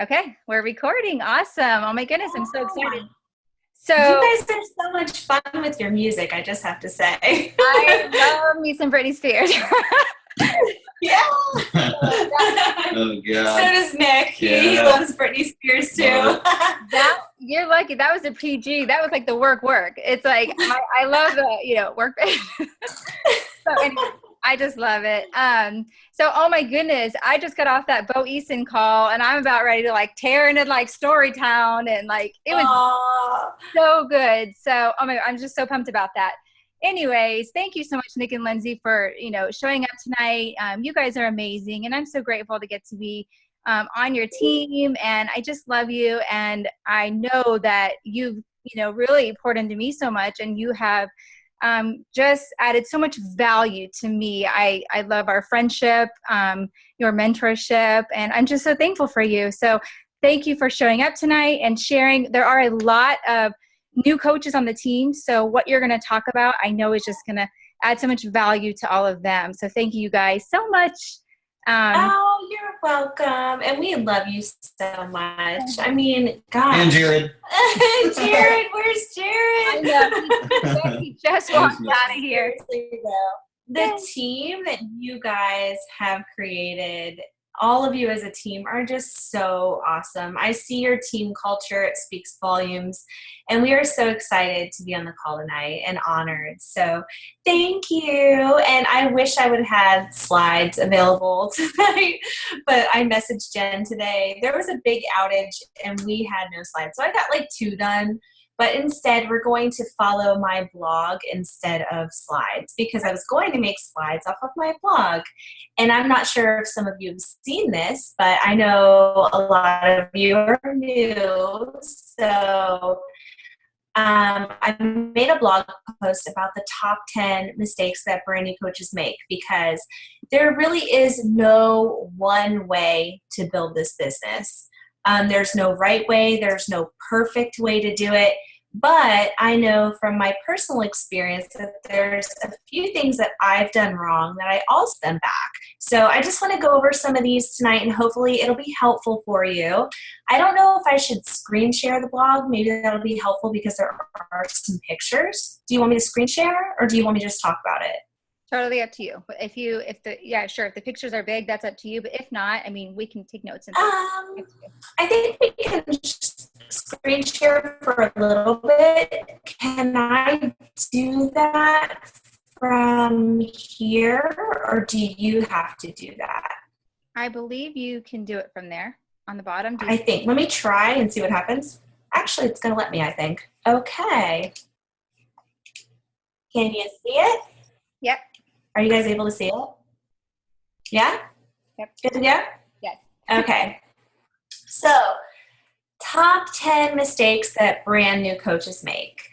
Okay, we're recording. Awesome. Oh my goodness, I'm so excited. Yeah. You So guys are so much fun with your music, I just have to say. I love me some Britney Spears. Yeah. Oh So God. does Nick. He Yeah. loves Britney Spears too. Love That you're lucky. That was a PG. That was like the work. It's like I love the work. So anyway, I just love it. So oh my goodness, I just got off that Bo Eason call, and I'm about ready to like tear into like Storytown, and like it was Aw. so good. So oh my, I'm just so pumped about that. Anyways, thank you so much, Nick and Lindsay, for showing up tonight. You guys are amazing, and I'm so grateful to get to be on your team. And I just love you, and I know that you've really poured into me so much, and you have just added so much value to me. I love our friendship, your mentorship, and I'm just so thankful for you. So thank you for showing up tonight and sharing. There are a lot of new coaches on the team, so what you're going to talk about, I know, is just going to add so much value to all of them. So thank you guys so much. Oh, you're welcome. And we love you so much. I mean, gosh. And Jared. Jared, where's I Jared? know he just walked out of here. Seriously, though, the team that you guys have created, all of you as a team, are just so awesome. I see your team culture. It speaks volumes. And we are so excited to be on the call tonight and honored. So thank you. And I wish I would have had slides available tonight, but I messaged Jen today. There was a big outage and we had no slides. So I got like 2 done. But instead, we're going to follow my blog instead of slides, because I was going to make slides off of my blog. And I'm not sure if some of you have seen this, but I know a lot of you are new. So I made a blog post about the top 10 mistakes that brand new coaches make, because there really is no one way to build this business. There's no right way. There's no perfect way to do it. But I know from my personal experience that there's a few things that I've done wrong that I also them back. So I just want to go over some of these tonight, and hopefully it'll be helpful for you. I don't know if I should screen share the blog. Maybe that'll be helpful because there are some pictures. Do you want me to screen share, or do you want me to just talk about it? Totally up to you. But if the pictures are big, that's up to you. But if not, I mean, we can take notes. And I think we can just screen share for a little bit. Can I do that from here, or do you have to do that? I believe you can do it from there on the bottom. I think. Let me try and see what happens. Actually, it's going to let me, I think. Okay. Can you see it? Yep. Are you guys able to see it? Yeah? Yep. Good to go? Yes. Okay. So, top 10 mistakes that brand new coaches make.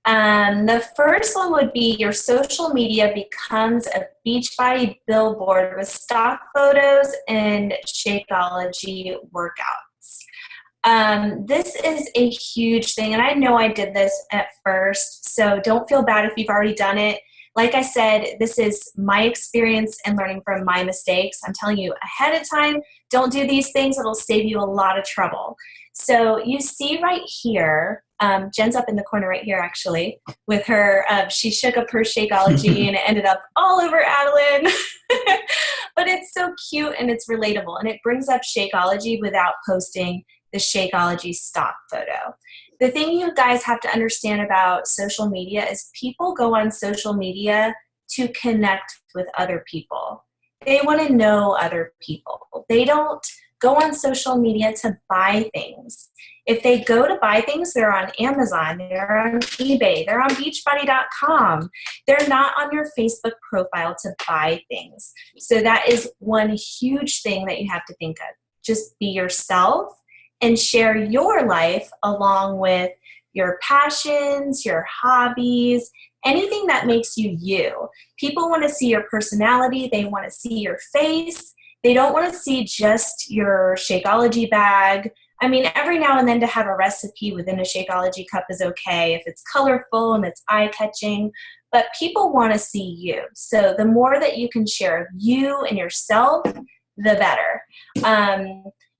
The first one would be your social media becomes a Beachbody billboard with stock photos and Shakeology workouts. This is a huge thing, and I know I did this at first, so don't feel bad if you've already done it. Like I said, this is my experience and learning from my mistakes. I'm telling you ahead of time, don't do these things. It'll save you a lot of trouble. So you see right here, Jen's up in the corner right here actually with her, she shook up her Shakeology and it ended up all over Adeline. But it's so cute and it's relatable, and it brings up Shakeology without posting the Shakeology stock photo. The thing you guys have to understand about social media is people go on social media to connect with other people. They want to know other people. They don't go on social media to buy things. If they go to buy things, they're on Amazon, they're on eBay, they're on beachbody.com. They're not on your Facebook profile to buy things. So that is one huge thing that you have to think of. Just be yourself and share your life along with your passions, your hobbies, anything that makes you you. People want to see your personality. They want to see your face. They don't want to see just your Shakeology bag. I mean, every now and then to have a recipe within a Shakeology cup is okay if it's colorful and it's eye-catching, but people want to see you. So the more that you can share of you and yourself, the better.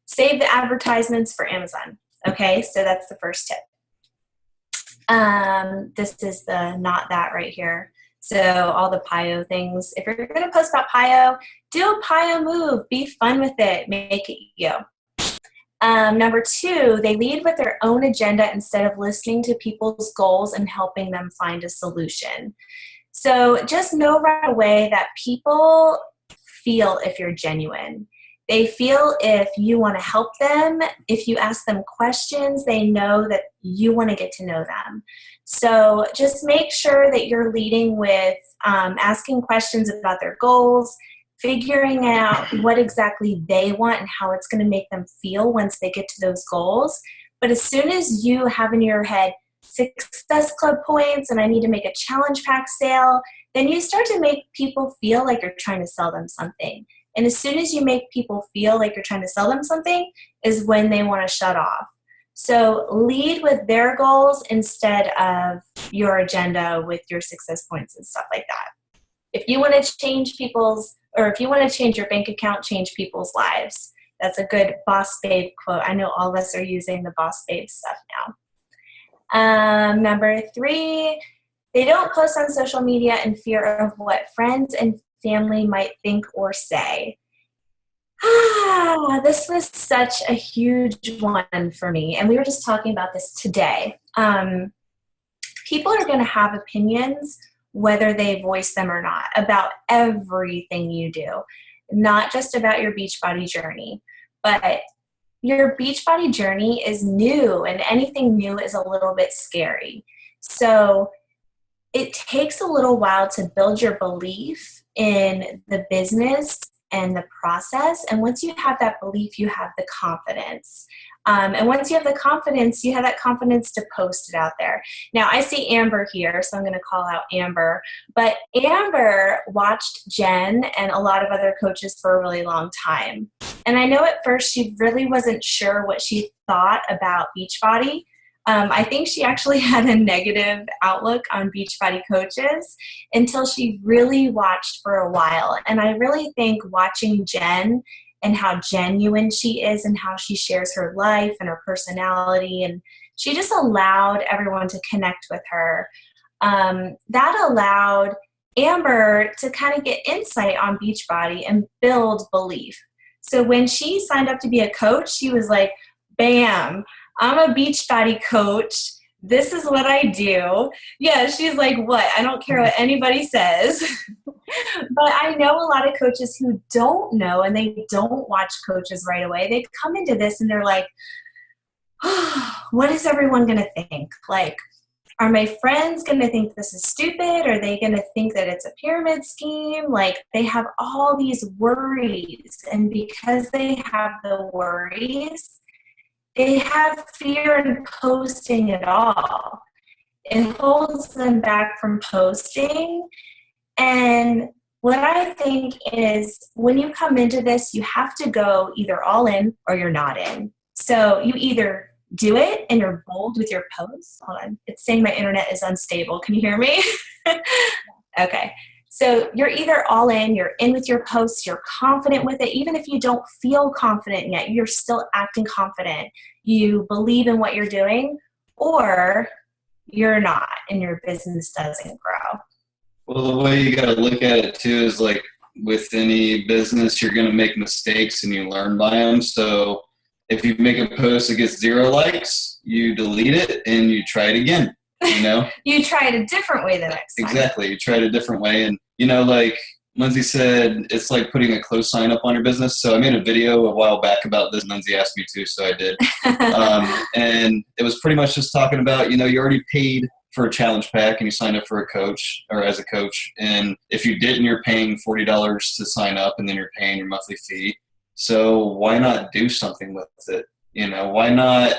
save the advertisements for Amazon. Okay, so that's the first tip. This is the not that right here. So all the PIO things. If you're going to post about PIO, do a PIO move. Be fun with it. Make it you. Number 2, they lead with their own agenda instead of listening to people's goals and helping them find a solution. So just know right away that people feel if you're genuine. They feel if you want to help them. If you ask them questions, they know that you want to get to know them. So just make sure that you're leading with asking questions about their goals, figuring out what exactly they want and how it's going to make them feel once they get to those goals. But as soon as you have in your head Success Club points and I need to make a challenge pack sale, then you start to make people feel like you're trying to sell them something. And as soon as you make people feel like you're trying to sell them something is when they want to shut off. So lead with their goals instead of your agenda with your success points and stuff like that. If you want to change if you want to change your bank account, change people's lives. That's a good Boss Babe quote. I know all of us are using the Boss Babe stuff now. Number 3, they don't post on social media in fear of what friends and family might think or say. This was such a huge one for me. And we were just talking about this today. People are going to have opinions whether they voice them or not about everything you do, not just about your Beachbody journey, but your Beachbody journey is new, and anything new is a little bit scary. So it takes a little while to build your belief in the business and the process. And once you have that belief, you have the confidence. And once you have the confidence, you have that confidence to post it out there. Now, I see Amber here, so I'm going to call out Amber. But Amber watched Jen and a lot of other coaches for a really long time. And I know at first she really wasn't sure what she thought about Beachbody. I think she actually had a negative outlook on Beachbody coaches until she really watched for a while. And I really think watching Jen and how genuine she is and how she shares her life and her personality, and she just allowed everyone to connect with her. That allowed Amber to kind of get insight on Beachbody and build belief. So when she signed up to be a coach, she was like, bam, I'm a Beachbody coach. This is what I do. Yeah, she's like, what? I don't care what anybody says. But I know a lot of coaches who don't know and they don't watch coaches right away. They come into this and they're like, oh, what is everyone going to think? Like, are my friends going to think this is stupid? Are they going to think that it's a pyramid scheme? Like, they have all these worries. And because they have the worries, they have fear in posting at all. It holds them back from posting. And what I think is when you come into this, you have to go either all in or you're not in. So you either do it and you're bold with your posts. Hold on. It's saying my internet is unstable. Can you hear me? Okay. So you're either all in, you're in with your posts, you're confident with it. Even if you don't feel confident yet, you're still acting confident. You believe in what you're doing, or you're not and your business doesn't grow. Well, the way you got to look at it too is like with any business, you're going to make mistakes and you learn by them. So if you make a post that gets 0 likes, you delete it and you try it again, you know? You try it a different way the next time. Exactly. You try it a different way. And, you know, like Lindsey said, it's like putting a close sign up on your business. So I made a video a while back about this. Lindsey asked me to, so I did. And it was pretty much just talking about, you know, you already paid for a challenge pack and you signed up for a coach or as a coach. And if you didn't, you're paying $40 to sign up and then you're paying your monthly fee. So why not do something with it? You know, why not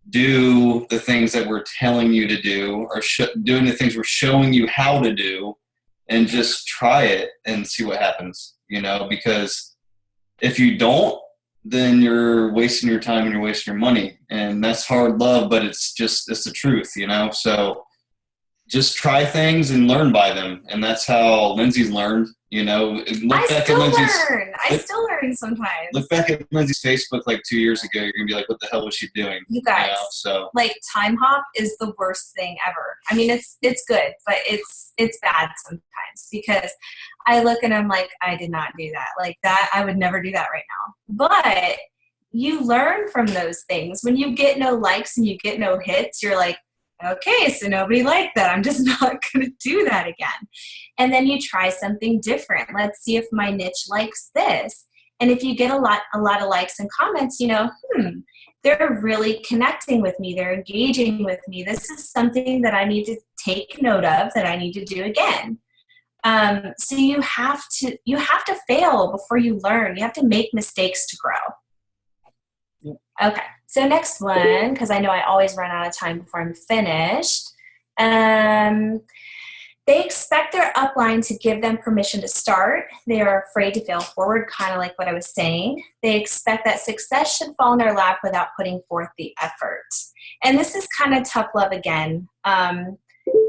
do the things that we're telling you to do or doing the things we're showing you how to do and just try it and see what happens, you know, because if you don't, then you're wasting your time and you're wasting your money. And that's hard love, but it's the truth, you know? So just try things and learn by them. And that's how Lindsey's learned, I still learn sometimes. Look back at Lindsey's Facebook like 2 years ago. You're going to be like, what the hell was she doing? You guys, So like time hop is the worst thing ever. I mean, it's good, but it's bad sometimes because I look and I'm like, I did not do that. Like that, I would never do that right now. But you learn from those things. When you get no likes and you get no hits, you're like, okay, so nobody liked that. I'm just not going to do that again. And then you try something different. Let's see if my niche likes this. And if you get a lot of likes and comments, they're really connecting with me. They're engaging with me. This is something that I need to take note of, that I need to do again. So you have to fail before you learn. You have to make mistakes to grow. Okay. So next one, because I know I always run out of time before I'm finished. They expect their upline to give them permission to start. They are afraid to fail forward, kind of like what I was saying. They expect that success should fall in their lap without putting forth the effort. And this is kind of tough love again. And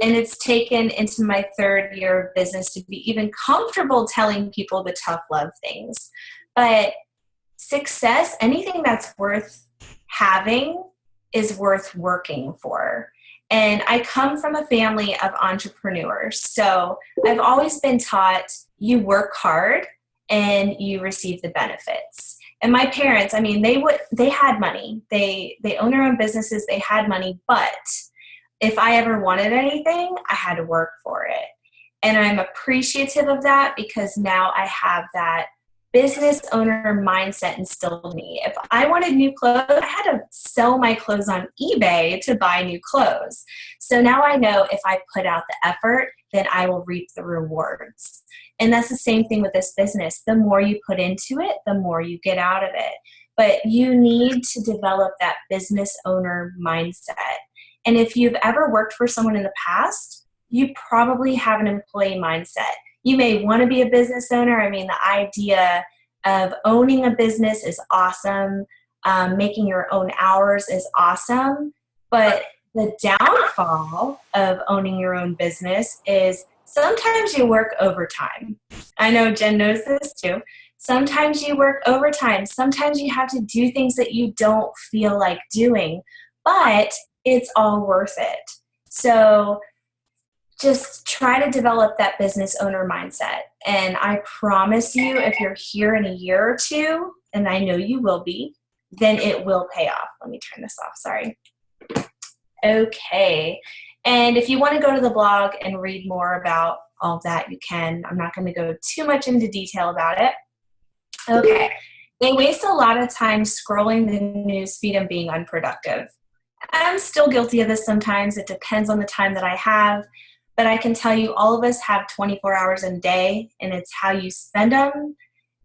it's taken into my 3rd year of business to be even comfortable telling people the tough love things. But success, anything that's worth having is worth working for. And I come from a family of entrepreneurs. So I've always been taught you work hard and you receive the benefits. And my parents, I mean, they had money. They own their own businesses. They had money. But if I ever wanted anything, I had to work for it. And I'm appreciative of that because now I have that business owner mindset instilled in me. If I wanted new clothes, I had to sell my clothes on eBay to buy new clothes. So now I know if I put out the effort, then I will reap the rewards. And that's the same thing with this business. The more you put into it, the more you get out of it. But you need to develop that business owner mindset. And if you've ever worked for someone in the past, you probably have an employee mindset. You may want to be a business owner. I mean, the idea of owning a business is awesome. Making your own hours is awesome. But the downfall of owning your own business is sometimes you work overtime. I know Jen knows this too. Sometimes you work overtime. Sometimes you have to do things that you don't feel like doing, but it's all worth it. So just try to develop that business owner mindset. And I promise you, if you're here in a year or two, and I know you will be, then it will pay off. Let me turn this off. Sorry. Okay. And if you want to go to the blog and read more about all that, you can. I'm not going to go too much into detail about it. Okay. They waste a lot of time scrolling the news feed and being unproductive. I'm still guilty of this sometimes. It depends on the time that I have. But I can tell you all of us have 24 hours in a day, and it's how you spend them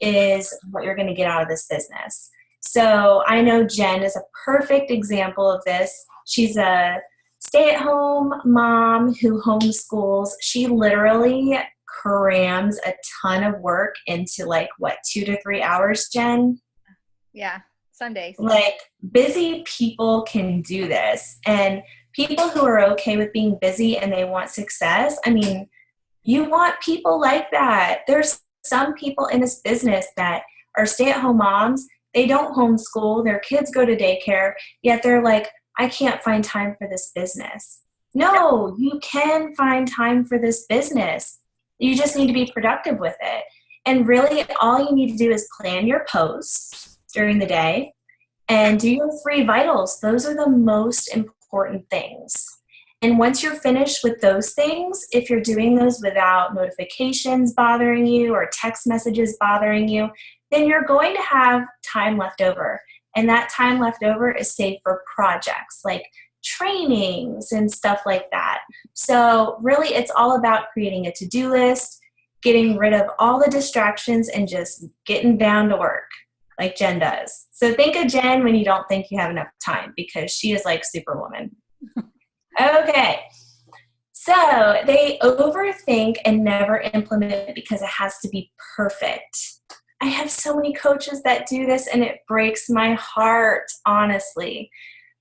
is what you're going to get out of this business. So I know Jen is a perfect example of this. She's a stay-at-home mom who homeschools. She literally crams a ton of work into 2 to 3 hours, Jen? Yeah, Sundays. Busy people can do this. And people who are okay with being busy and they want success, I mean, you want people like that. There's some people in this business that are stay-at-home moms. They don't homeschool. Their kids go to daycare, yet they're like, I can't find time for this business. No, you can find time for this business. You just need to be productive with it. And really, all you need to do is plan your posts during the day and do your 3 vitals. Those are the most important things. And once you're finished with those things, if you're doing those without notifications bothering you or text messages bothering you, then you're going to have time left over. And that time left over is saved for projects like trainings and stuff like that. So really, it's all about creating a to-do list, getting rid of all the distractions, and just getting down to work like Jen does. So think of Jen when you don't think you have enough time, because she is like Superwoman. Okay. So they overthink and never implement it because it has to be perfect. I have so many coaches that do this, and it breaks my heart, honestly,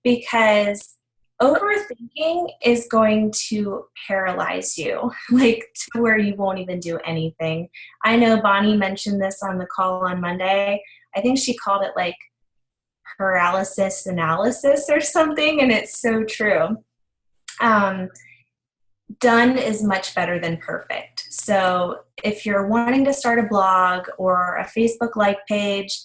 because overthinking is going to paralyze you, like to where you won't even do anything. I know Bonnie mentioned this on the call on Monday. I think she called it like paralysis analysis or something, and it's so true. Done is much better than perfect. So if you're wanting to start a blog or a Facebook like page,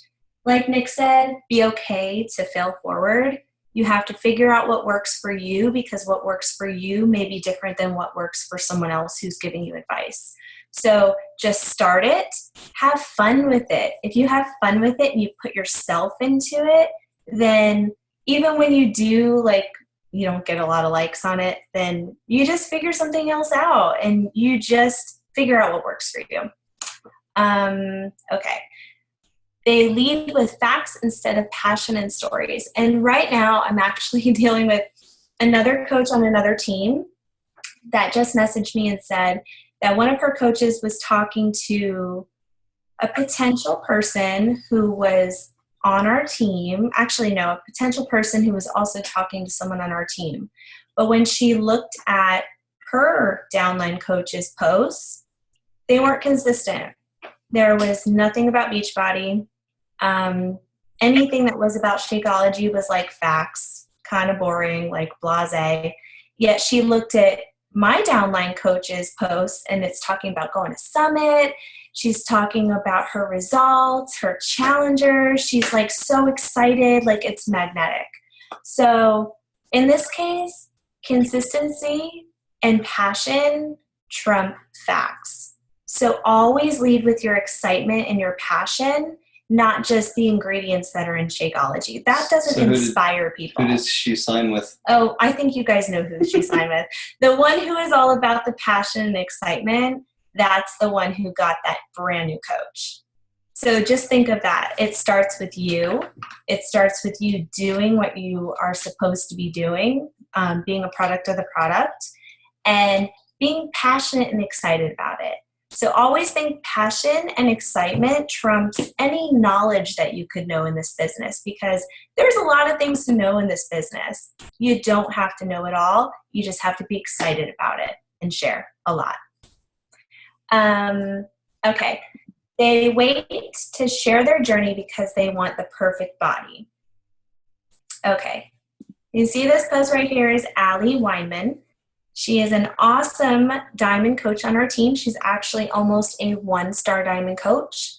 like Nick said, be okay to fail forward. You have to figure out what works for you, because what works for you may be different than what works for someone else who's giving you advice. So just start it, have fun with it. If you have fun with it and you put yourself into it, then even when you do, like, you don't get a lot of likes on it, then you just figure something else out and you just figure out what works for you. Okay. They lead with facts instead of passion and stories. And right now I'm actually dealing with another coach on another team that just messaged me and said that one of her coaches was talking to a potential person who was on our team. Actually, no, a potential person who was also talking to someone on our team. But when she looked at her downline coach's posts, they weren't consistent. There was nothing about Beachbody. Anything that was about Shakeology was like facts, kind of boring, like blasé. Yet she looked at my downline coach's posts and it's talking about going to Summit. She's talking about her results, her challengers. She's like so excited, like it's magnetic. So in this case, consistency and passion trump facts. So always lead with your excitement and your passion, not just the ingredients that are in Shakeology. That doesn't inspire people. Who does she sign with? Oh, I think you guys know who she signed with. The one who is all about the passion and excitement, that's the one who got that brand new coach. So just think of that. It starts with you. It starts with you doing what you are supposed to be doing, being a product of the product, and being passionate and excited about it. So always think passion and excitement trumps any knowledge that you could know in this business, because there's a lot of things to know in this business. You don't have to know it all. You just have to be excited about it and share a lot. Okay. They wait to share their journey because they want the perfect body. Okay. You see this post right here is Allie Weinman. She is an awesome diamond coach on our team. She's actually almost a 1-star diamond coach.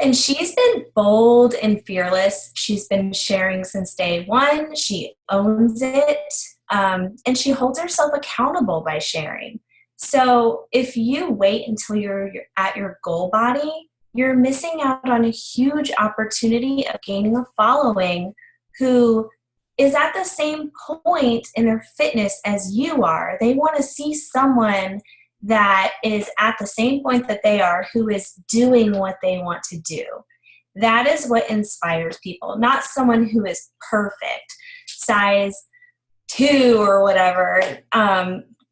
And she's been bold and fearless. She's been sharing since day one. She owns it. And she holds herself accountable by sharing. So if you wait until you're at your goal body, you're missing out on a huge opportunity of gaining a following who is at the same point in their fitness as you are. They want to see someone that is at the same point that they are, who is doing what they want to do. That is what inspires people, not someone who is perfect, size 2 or whatever.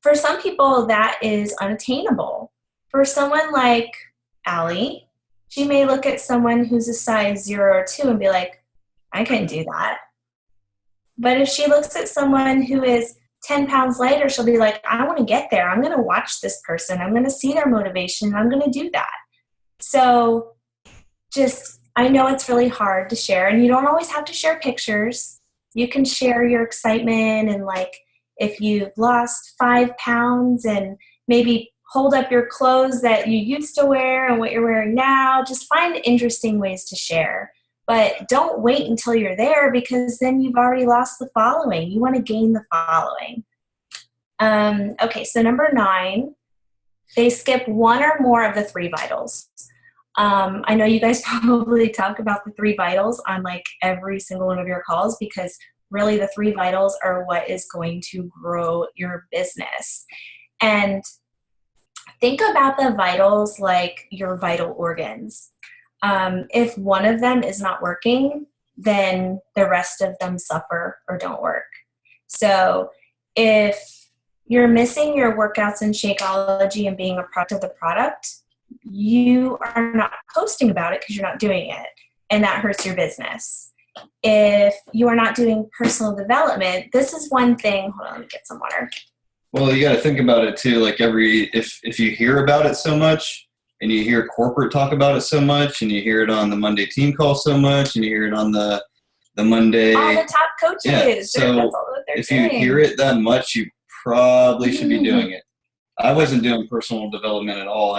For some people, that is unattainable. For someone like Allie, she may look at someone who's a size 0 or 2 and be like, I can't do that. But if she looks at someone who is 10 pounds lighter, she'll be like, I want to get there. I'm going to watch this person. I'm going to see their motivation. I'm going to do that. So just, I know it's really hard to share, and you don't always have to share pictures. You can share your excitement, and like if you've lost 5 pounds and maybe hold up your clothes that you used to wear and what you're wearing now. Just find interesting ways to share. But don't wait until you're there, because then you've already lost the following. You want to gain the following. Okay, so number 9, they skip one or more of the 3 vitals. I know you guys probably talk about the 3 vitals on like every single one of your calls, because really the 3 vitals are what is going to grow your business. And think about the vitals like your vital organs. If one of them is not working, then the rest of them suffer or don't work. So if you're missing your workouts in Shakeology and being a product of the product, you are not posting about it because you're not doing it, and that hurts your business. if you are not doing personal development, this is one thing. Hold on, let me get some water. Well, you got to think about it too. Like if you hear about it so much, and you hear corporate talk about it so much, and you hear it on the Monday team call so much, and you hear it on the Monday. All the top coaches. Yeah. So that's all that they're if doing. you hear it that much, you probably should be doing it. I wasn't doing personal development at all,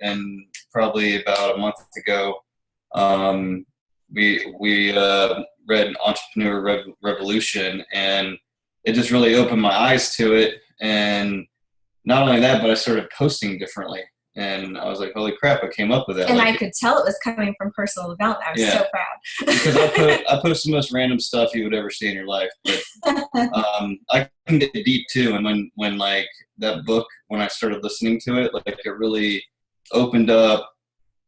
and probably about a month ago, we read Entrepreneur Revolution, and it just really opened my eyes to it. And not only that, but I started posting differently. And I was like, holy crap, I came up with that. And like, I could tell it was coming from personal development. I was so proud. Because I post the most random stuff you would ever see in your life. But I can get deep too. And when like that book, when I started listening to it, like it really opened up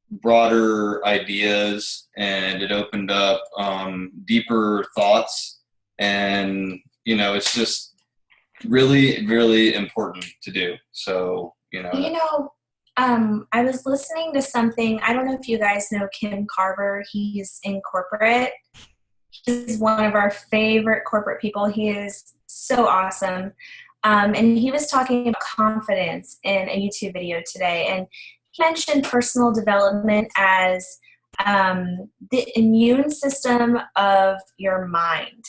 broader ideas, and it opened up deeper thoughts. And, you know, it's just really, really important to do. So, I was listening to something. I don't know if you guys know Kim Carver. He's in corporate. He's one of our favorite corporate people. He is so awesome. And he was talking about confidence in a YouTube video today. And he mentioned personal development as the immune system of your mind.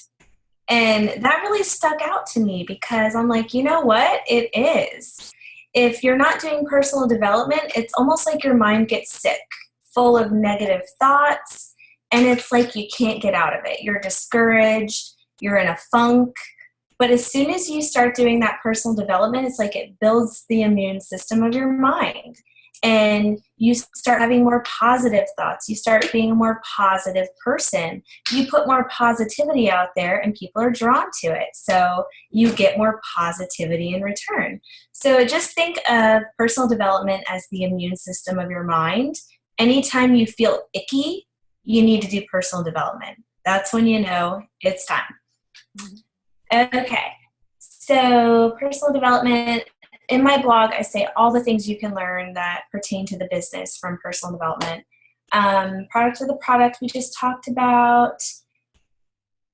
And that really stuck out to me because I'm like, you know what? It is. If you're not doing personal development, it's almost like your mind gets sick, full of negative thoughts, and it's like you can't get out of it. You're discouraged, you're in a funk. But as soon as you start doing that personal development, it's like it builds the immune system of your mind. And you start having more positive thoughts. You start being a more positive person. You put more positivity out there and people are drawn to it. So you get more positivity in return. So just think of personal development as the immune system of your mind. Anytime you feel icky, you need to do personal development. That's when you know it's time. Okay. So personal development. In my blog, I say all the things you can learn that pertain to the business from personal development. Product of the product we just talked about.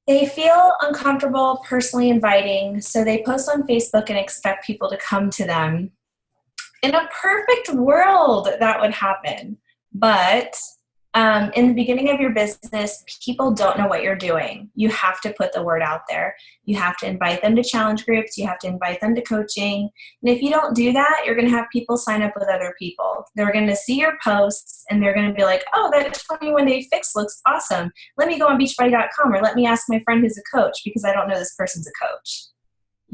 They feel uncomfortable personally inviting, so they post on Facebook and expect people to come to them. In a perfect world, that would happen. But in the beginning of your business, people don't know what you're doing. You have to put the word out there. You have to invite them to challenge groups. You have to invite them to coaching. And if you don't do that, you're going to have people sign up with other people. They're going to see your posts and they're going to be like, oh, that 21-day fix looks awesome. Let me go on beachbody.com or let me ask my friend who's a coach because I don't know this person's a coach.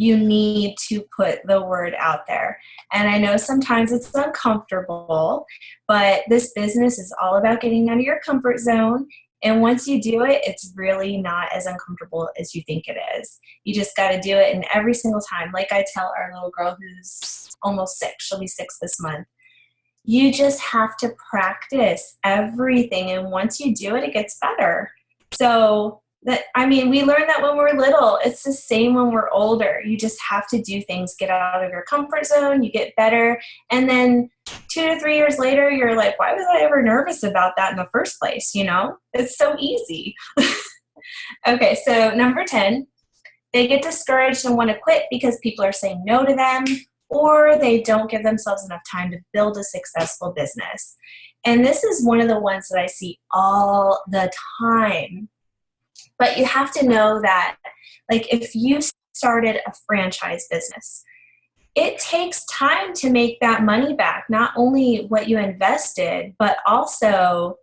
You need to put the word out there. And I know sometimes it's uncomfortable, but this business is all about getting out of your comfort zone. And once you do it, it's really not as uncomfortable as you think it is. You just got to do it. And every single time, like I tell our little girl who's almost 6, she'll be 6 this month, you just have to practice everything. And once you do it, it gets better. So we learned that when we're little. It's the same when we're older. You just have to do things, get out of your comfort zone, you get better. And then 2 to 3 years later, you're like, why was I ever nervous about that in the first place? You know, it's so easy. Okay, so number 10, they get discouraged and want to quit because people are saying no to them, or they don't give themselves enough time to build a successful business. And this is one of the ones that I see all the time. But you have to know that, like, if you started a franchise business, it takes time to make that money back, not only what you invested, but also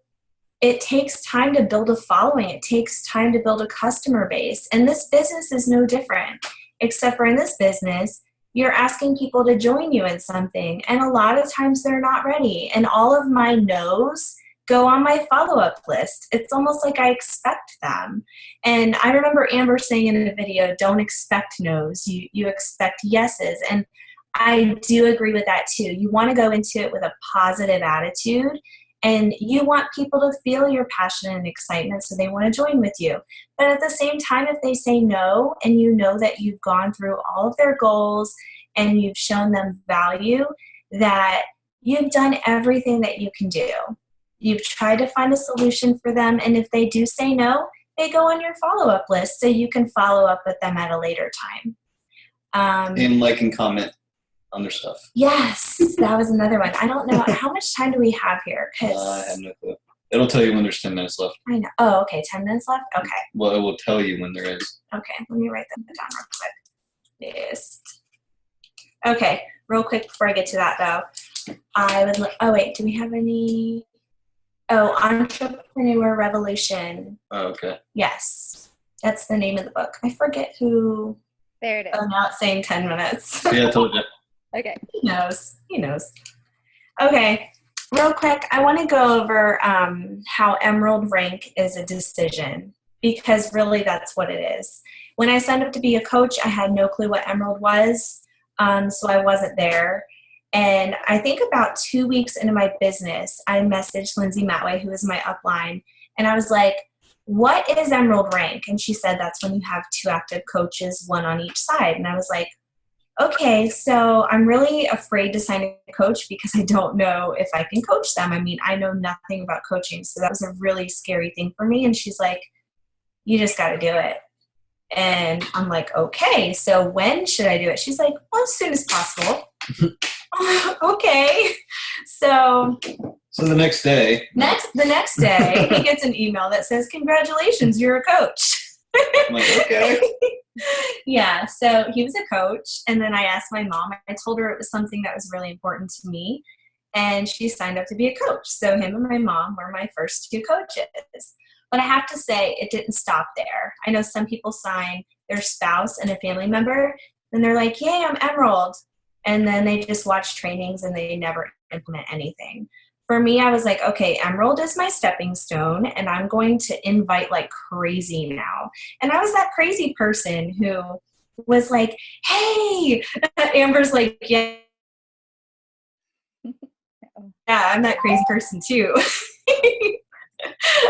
it takes time to build a following. It takes time to build a customer base. And this business is no different, except for in this business, you're asking people to join you in something. And a lot of times they're not ready. And all of my no's go on my follow-up list. It's almost like I expect them. And I remember Amber saying in the video, don't expect no's, you expect yeses. And I do agree with that too. You want to go into it with a positive attitude, and you want people to feel your passion and excitement so they want to join with you. But at the same time, if they say no, and you know that you've gone through all of their goals and you've shown them value, that you've done everything that you can do. You've tried to find a solution for them, and if they do say no, they go on your follow-up list so you can follow up with them at a later time. And like and comment on their stuff. Yes, that was another one. I don't know. How much time do we have here? I have no clue. It'll tell you when there's 10 minutes left. I know. Oh, okay. 10 minutes left? Okay. Well, it will tell you when there is. Okay. Let me write that down real quick. List. Okay. Real quick before I get to that, though. Oh, wait. Do we have any? Oh, Entrepreneur Revolution. Oh, okay. Yes. That's the name of the book. I forget who. There it is. Oh, now it's saying 10 minutes. Yeah, I told you. Okay. He knows. Okay. Real quick, I want to go over how Emerald rank is a decision, because really that's what it is. When I signed up to be a coach, I had no clue what Emerald was, so I wasn't there. And I think about 2 weeks into my business, I messaged Lindsey Matway, who is my upline, and I was like, what is Emerald rank? And she said that's when you have 2 active coaches, 1 on each side. And I was like, okay, so I'm really afraid to sign a coach because I don't know if I can coach them. I mean, I know nothing about coaching, so that was a really scary thing for me. And she's like, you just got to do it. And I'm like, okay, so when should I do it? She's like, well, as soon as possible. Okay. So the next day. The next day, he gets an email that says, congratulations, you're a coach. I'm like, okay. Yeah, so he was a coach, and then I asked my mom. I told her it was something that was really important to me, and she signed up to be a coach. So him and my mom were my first 2 coaches. But I have to say, it didn't stop there. I know some people sign their spouse and a family member, and they're like, yay, I'm Emerald. And then they just watch trainings, and they never implement anything. For me, I was like, okay, Emerald is my stepping stone, and I'm going to invite like crazy now. And I was that crazy person who was like, hey, Amber's like, yeah, I'm that crazy person too.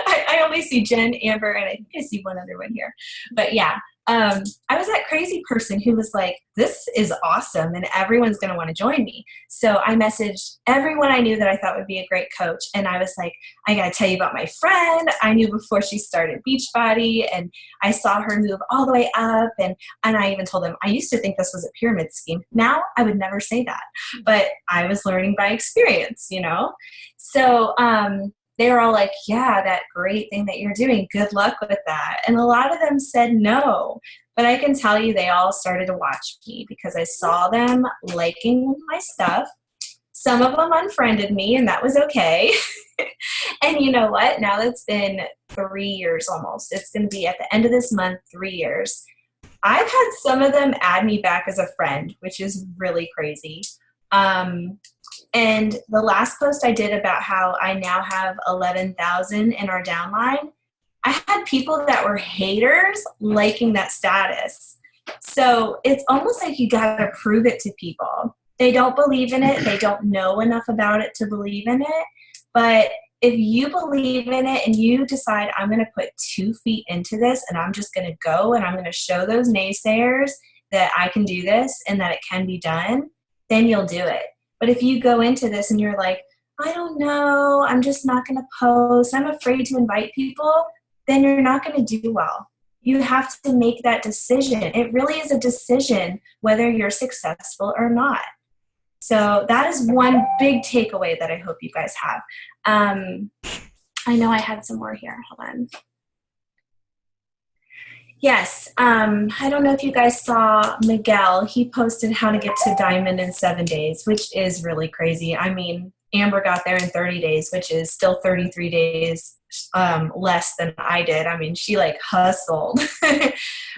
I only see Jen, Amber, and I think I see one other one here. But yeah, I was that crazy person who was like, this is awesome, and everyone's going to want to join me. So I messaged everyone I knew that I thought would be a great coach, and I was like, I got to tell you about my friend. I knew before she started Beachbody, and I saw her move all the way up, and I even told them, I used to think this was a pyramid scheme. Now I would never say that, but I was learning by experience, you know? So they were all like, yeah, that great thing that you're doing. Good luck with that. And a lot of them said no. But I can tell you they all started to watch me because I saw them liking my stuff. Some of them unfriended me, and that was okay. And you know what? Now that's been 3 years almost. It's going to be at the end of this month, 3 years. I've had some of them add me back as a friend, which is really crazy. And the last post I did about how I now have 11,000 in our downline, I had people that were haters liking that status. So it's almost like you got to prove it to people. They don't believe in it. They don't know enough about it to believe in it. But if you believe in it and you decide I'm going to put 2 feet into this and I'm just going to go and I'm going to show those naysayers that I can do this and that it can be done, then you'll do it. But if you go into this and you're like, I don't know, I'm just not going to post, I'm afraid to invite people, then you're not going to do well. You have to make that decision. It really is a decision whether you're successful or not. So that is one big takeaway that I hope you guys have. I know I had some more here. Hold on. Yes, I don't know if you guys saw Miguel. He posted how to get to Diamond in 7 days, which is really crazy. I mean, Amber got there in 30 days, which is still 33 days less than I did. I mean, she like hustled.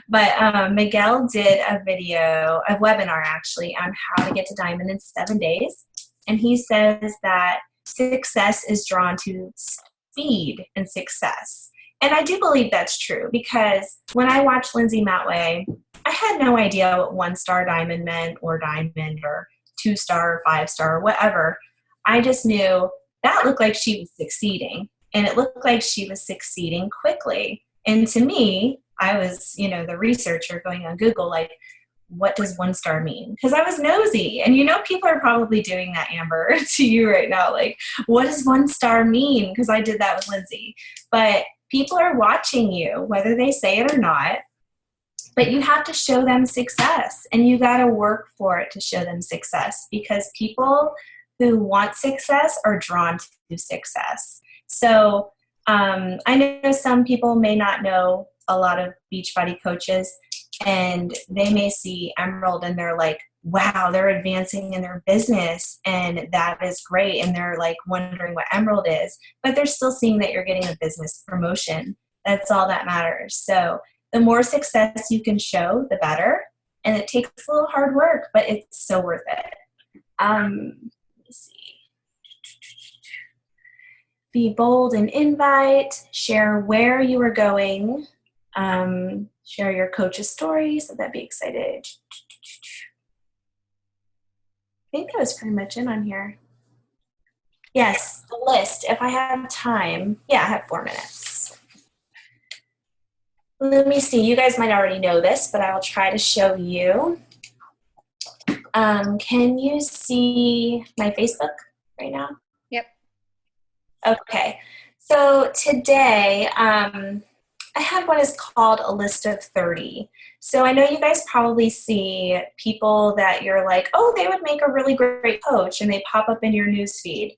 But Miguel did a webinar actually, on how to get to Diamond in 7 days. And he says that success is drawn to speed and success. And I do believe that's true because when I watched Lindsey Matway, I had no idea what 1-star diamond meant or diamond or 2-star or 5-star or whatever. I just knew that looked like she was succeeding, and it looked like she was succeeding quickly. And to me, I was, the researcher going on Google, like, what does 1-star mean? Because I was nosy. And people are probably doing that, Amber, to you right now. Like, what does 1-star mean? Because I did that with Lindsey. But people are watching you, whether they say it or not, but you have to show them success, and you got to work for it to show them success, because people who want success are drawn to success. So I know some people may not know a lot of Beachbody coaches, and they may see Emerald and they're like, wow, they're advancing in their business and that is great. And they're like wondering what Emerald is, but they're still seeing that you're getting a business promotion. That's all that matters. So the more success you can show, the better. And it takes a little hard work, but it's so worth it. Let's see. Be bold and invite, share where you are going, share your coach's stories, so that'd be excited. I think that was pretty much it on here. Yes, the list, if I have time. Yeah, I have 4 minutes. Let me see, you guys might already know this, but I'll try to show you. Can you see my Facebook right now? Yep. Okay, so today I had what is called a list of 30. So I know you guys probably see people that you're like, oh, they would make a really great coach, and they pop up in your newsfeed.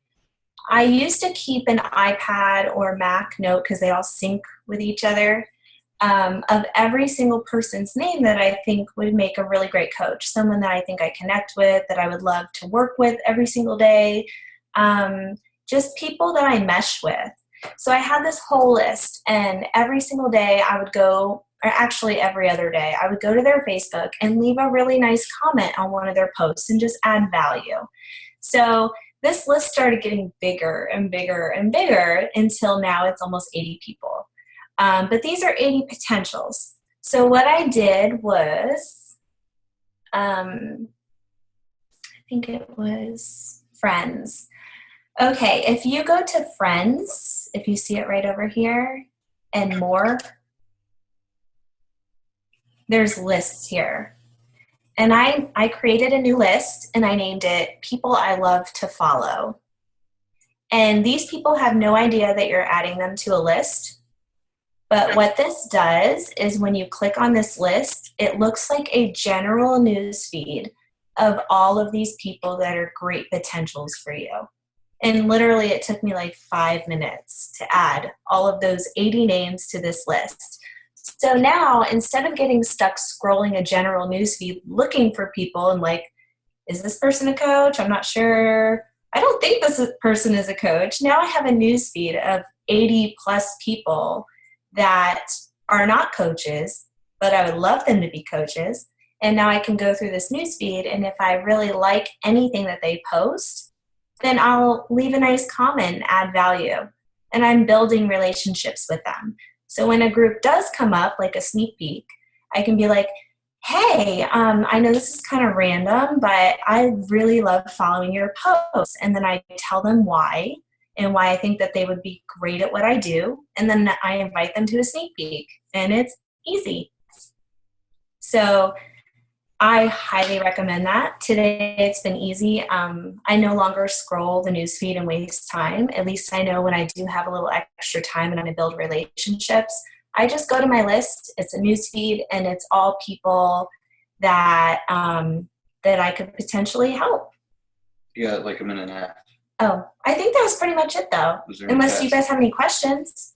I used to keep an iPad or Mac note, because they all sync with each other, of every single person's name that I think would make a really great coach, someone that I think I connect with, that I would love to work with every single day, just people that I mesh with. So I had this whole list, and every single day I would go, or actually every other day, I would go to their Facebook and leave a really nice comment on one of their posts and just add value. So this list started getting bigger and bigger and bigger until now it's almost 80 people. But these are 80 potentials. So what I did was, I think it was friends. Okay, if you go to friends, if you see it right over here, and more, there's lists here. And I created a new list, and I named it People I Love to Follow. And these people have no idea that you're adding them to a list. But what this does is when you click on this list, it looks like a general news feed of all of these people that are great potentials for you. And literally it took me like 5 minutes to add all of those 80 names to this list. So now, instead of getting stuck scrolling a general newsfeed looking for people and like, is this person a coach? I'm not sure. I don't think this person is a coach. Now I have a newsfeed of 80 plus people that are not coaches, but I would love them to be coaches. And now I can go through this newsfeed, and if I really like anything that they post, then I'll leave a nice comment and add value. And I'm building relationships with them. So when a group does come up, like a sneak peek, I can be like, hey, I know this is kind of random, but I really love following your posts. And then I tell them why, and why I think that they would be great at what I do. And then I invite them to a sneak peek, and it's easy. So I highly recommend that. Today it's been easy. I no longer scroll the newsfeed and waste time. At least I know when I do have a little extra time and I'm going to build relationships, I just go to my list. It's a newsfeed, and it's all people that that I could potentially help. You got like a minute and a half. Oh, I think that was pretty much it, though. Unless you guys have any questions.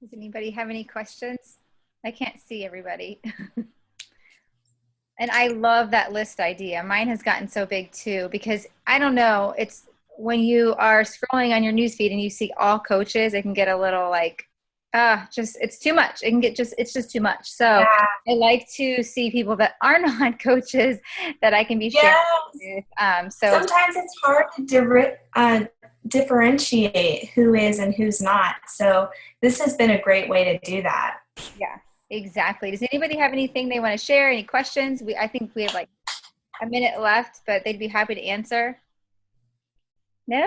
Does anybody have any questions? I can't see everybody. And I love that list idea. Mine has gotten so big too, because I don't know, it's when you are scrolling on your newsfeed and you see all coaches, it can get a little like, it's too much. It can get it's just too much. So yeah. I like to see people that are not coaches that I can be sharing with. So sometimes it's hard to differentiate who is and who's not. So this has been a great way to do that. Yeah. Exactly. Does anybody have anything they want to share? Any questions? I think we have like a minute left, but they'd be happy to answer. No?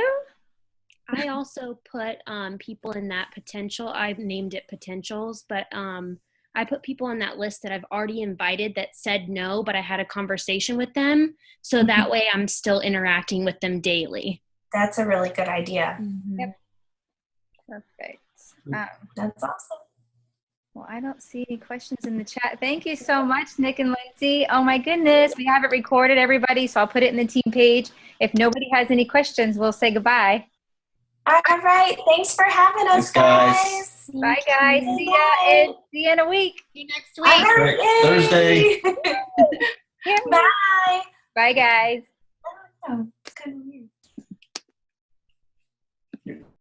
I also put people in that potential. I've named it potentials, but I put people on that list that I've already invited that said no, but I had a conversation with them. So that way I'm still interacting with them daily. That's a really good idea. Yep. Perfect. That's awesome. Well, I don't see any questions in the chat. Thank you so much, Nick and Lindsey. Oh my goodness, we have it recorded, everybody, so I'll put it in the team page. If nobody has any questions, we'll say goodbye. All right. Thanks for having us, guys. Bye, guys. See you in a week. See you next All week. right, Thursday. Bye. Bye, guys. Oh.